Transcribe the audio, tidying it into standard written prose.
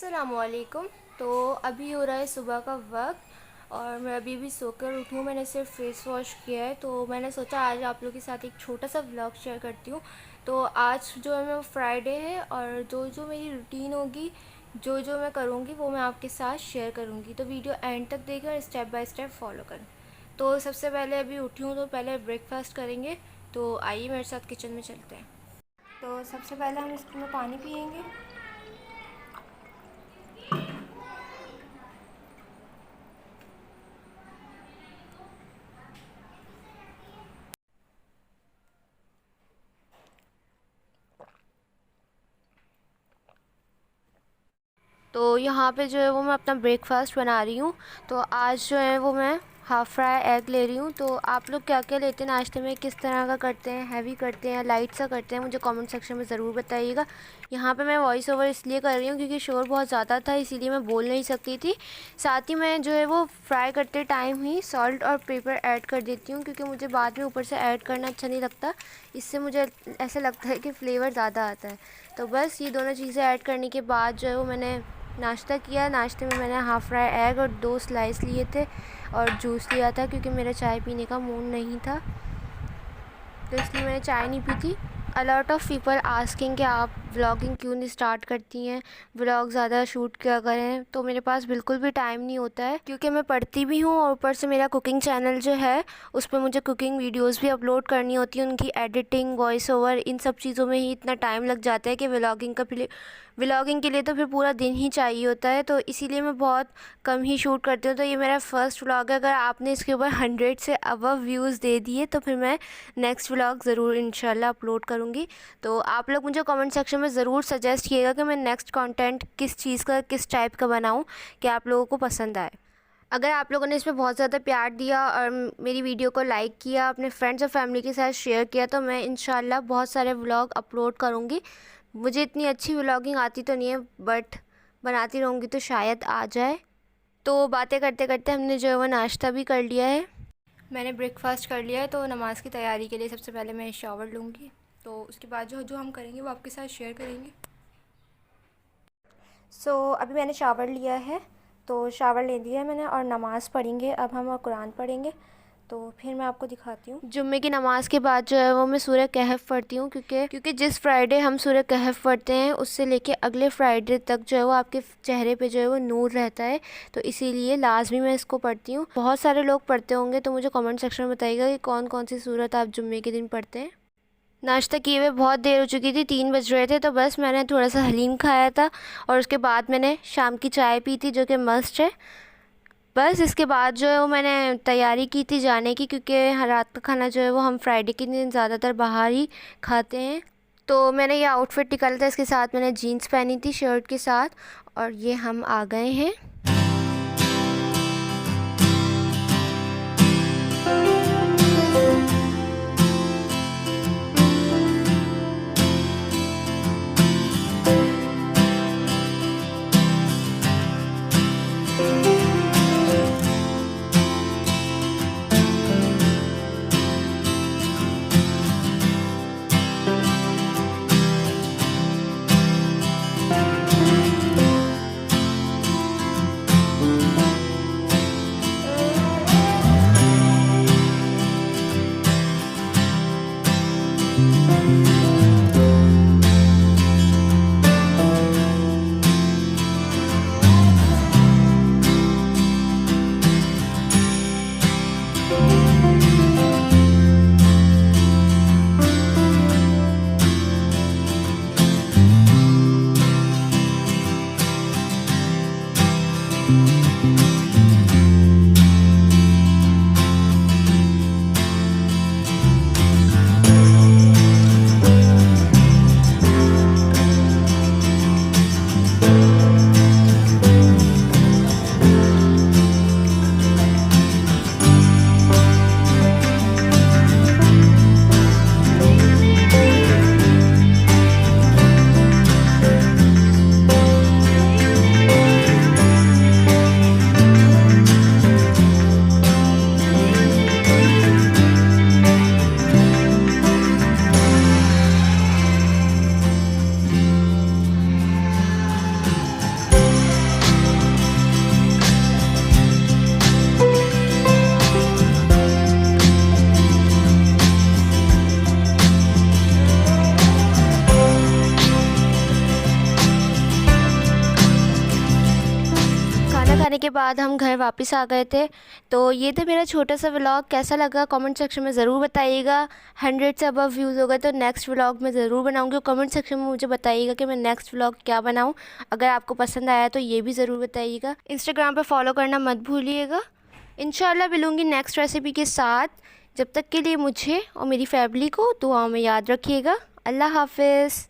अस्सलामुअलैकुम। तो अभी हो रहा है सुबह का वक्त और मैं अभी भी सोकर उठी हूँ। मैंने सिर्फ फेस वॉश किया है, तो मैंने सोचा आज आप लोगों के साथ एक छोटा सा व्लॉग शेयर करती हूँ। तो आज जो है मैं फ्राइडे है और जो जो मेरी रूटीन होगी, जो जो मैं करूँगी वो मैं आपके साथ शेयर करूँगी। तो वीडियो एंड तक देखकर स्टेप बाय स्टेप फॉलो करें। तो सबसे पहले अभी उठी हूँ तो पहले ब्रेकफास्ट करेंगे। तो आइए मेरे साथ किचन में चलते हैं। तो सबसे पहले हम इसमें पानी पियेंगे। तो यहाँ पे जो है वो मैं अपना ब्रेकफास्ट बना रही हूँ। तो आज जो है वो मैं हाफ़ फ्राई एग ले रही हूँ। तो आप लोग क्या क्या लेते हैं नाश्ते में, किस तरह का करते हैं, हैवी करते हैं, लाइट सा करते हैं, मुझे कमेंट सेक्शन में ज़रूर बताइएगा। यहाँ पे मैं वॉइस ओवर इसलिए कर रही हूँ क्योंकि शोर बहुत ज़्यादा था, इसीलिए मैं बोल नहीं सकती थी। साथ ही मैं जो है वो फ्राई करते टाइम ही सॉल्ट और पेपर ऐड कर देती हूँ, क्योंकि मुझे बाद में ऊपर से ऐड करना अच्छा नहीं लगता। इससे मुझे ऐसा लगता है कि फ़्लेवर ज़्यादा आता है। तो बस ये दोनों चीज़ें ऐड करने के बाद जो है वो मैंने नाश्ता किया। नाश्ते में मैंने हाफ़ फ्राई एग और 2 स्लाइस लिए थे और जूस लिया था, क्योंकि मेरा चाय पीने का मूड नहीं था, तो इसलिए मैंने चाय नहीं पी थी। A lot of people asking कि आप व्लॉगिंग क्यों नहीं स्टार्ट करती हैं, व्लॉग ज़्यादा शूट क्या करें। तो मेरे पास बिल्कुल भी टाइम नहीं होता है, क्योंकि मैं पढ़ती भी हूँ और ऊपर से मेरा कुकिंग चैनल जो है उस पर मुझे कुकिंग वीडियोस भी अपलोड करनी होती है। उनकी एडिटिंग, वॉइस ओवर, इन सब चीज़ों में ही इतना टाइम लग जाता है कि व्लॉगिंग के लिए तो फिर पूरा दिन ही चाहिए होता है। तो इसीलिए मैं बहुत कम ही शूट करती हूँ। तो ये मेरा फ़र्स्ट व्लॉग है। अगर आपने इसके ऊपर 100 से अबव व्यूज़ दे दिए तो फिर मैं नेक्स्ट व्लॉग ज़रूर इंशाल्लाह अपलोड करूँगी। तो आप लोग मुझे कमेंट सेक्शन में ज़रूर सजेस्ट कीजिएगा कि मैं नेक्स्ट कंटेंट किस चीज़ का, किस टाइप का बनाऊँ कि आप लोगों को पसंद आए। अगर आप लोगों ने इसमें बहुत ज़्यादा प्यार दिया और मेरी वीडियो को लाइक किया, अपने फ्रेंड्स और फैमिली के साथ शेयर किया, तो मैं इंशाल्लाह बहुत सारे व्लॉग अपलोड करूँगी। मुझे इतनी अच्छी व्लॉगिंग आती तो नहीं है, बट बनाती रहूँगी तो शायद आ जाए। तो बातें करते करते हमने जो है वो नाश्ता भी कर लिया है। मैंने ब्रेकफास्ट कर लिया है। तो नमाज़ की तैयारी के लिए सबसे पहले मैं शावर लूँगी, तो उसके बाद जो जो हम करेंगे वो आपके साथ शेयर करेंगे। अभी मैंने शावर लिया है, तो शावर ले लिया है मैंने और नमाज़ पढ़ेंगे। अब हम कुरान पढ़ेंगे, तो फिर मैं आपको दिखाती हूँ। जुम्मे की नमाज़ के बाद जो है वो मैं सूरह कहफ़ पढ़ती हूँ, क्योंकि जिस फ्राइडे हम सूरह कहफ़ पढ़ते हैं उससे लेके अगले फ्राइडे तक जो है वो आपके चेहरे पे जो है वो नूर रहता है। तो इसीलिए लाजमी मैं इसको पढ़ती हूँ। बहुत सारे लोग पढ़ते होंगे, तो मुझे कमेंट सेक्शन में बताइएगा कि कौन कौन सी सूरत आप जुम्मे के दिन पढ़ते हैं। नाश्ता किए हुए बहुत देर हो चुकी थी, 3 बज रहे थे। तो बस मैंने थोड़ा सा हलीम खाया था और उसके बाद मैंने शाम की चाय पी थी, जो कि मस्ट है। बस इसके बाद जो है वो मैंने तैयारी की थी जाने की, क्योंकि रात का खाना जो है वो हम फ्राइडे के दिन ज़्यादातर बाहर ही खाते हैं। तो मैंने ये आउटफिट निकाला था, इसके साथ मैंने जीन्स पहनी थी शर्ट के साथ, और ये हम आ गए हैं। खाने के बाद हम घर वापस आ गए थे। तो ये था मेरा छोटा सा व्लॉग। कैसा लगा कमेंट सेक्शन में ज़रूर बताइएगा। 100 से अबव व्यूज़ हो गए तो नेक्स्ट व्लॉग मैं ज़रूर बनाऊँगी। कमेंट सेक्शन में मुझे बताइएगा कि मैं नेक्स्ट व्लॉग क्या बनाऊँ। अगर आपको पसंद आया तो ये भी ज़रूर बताइएगा। इंस्टाग्राम पर फॉलो करना मत भूलिएगा। इंशाल्लाह मिलूँगी नेक्स्ट रेसिपी के साथ। जब तक के लिए मुझे और मेरी फैमिली को दुआओं में याद रखिएगा। अल्लाह हाफ़िज़।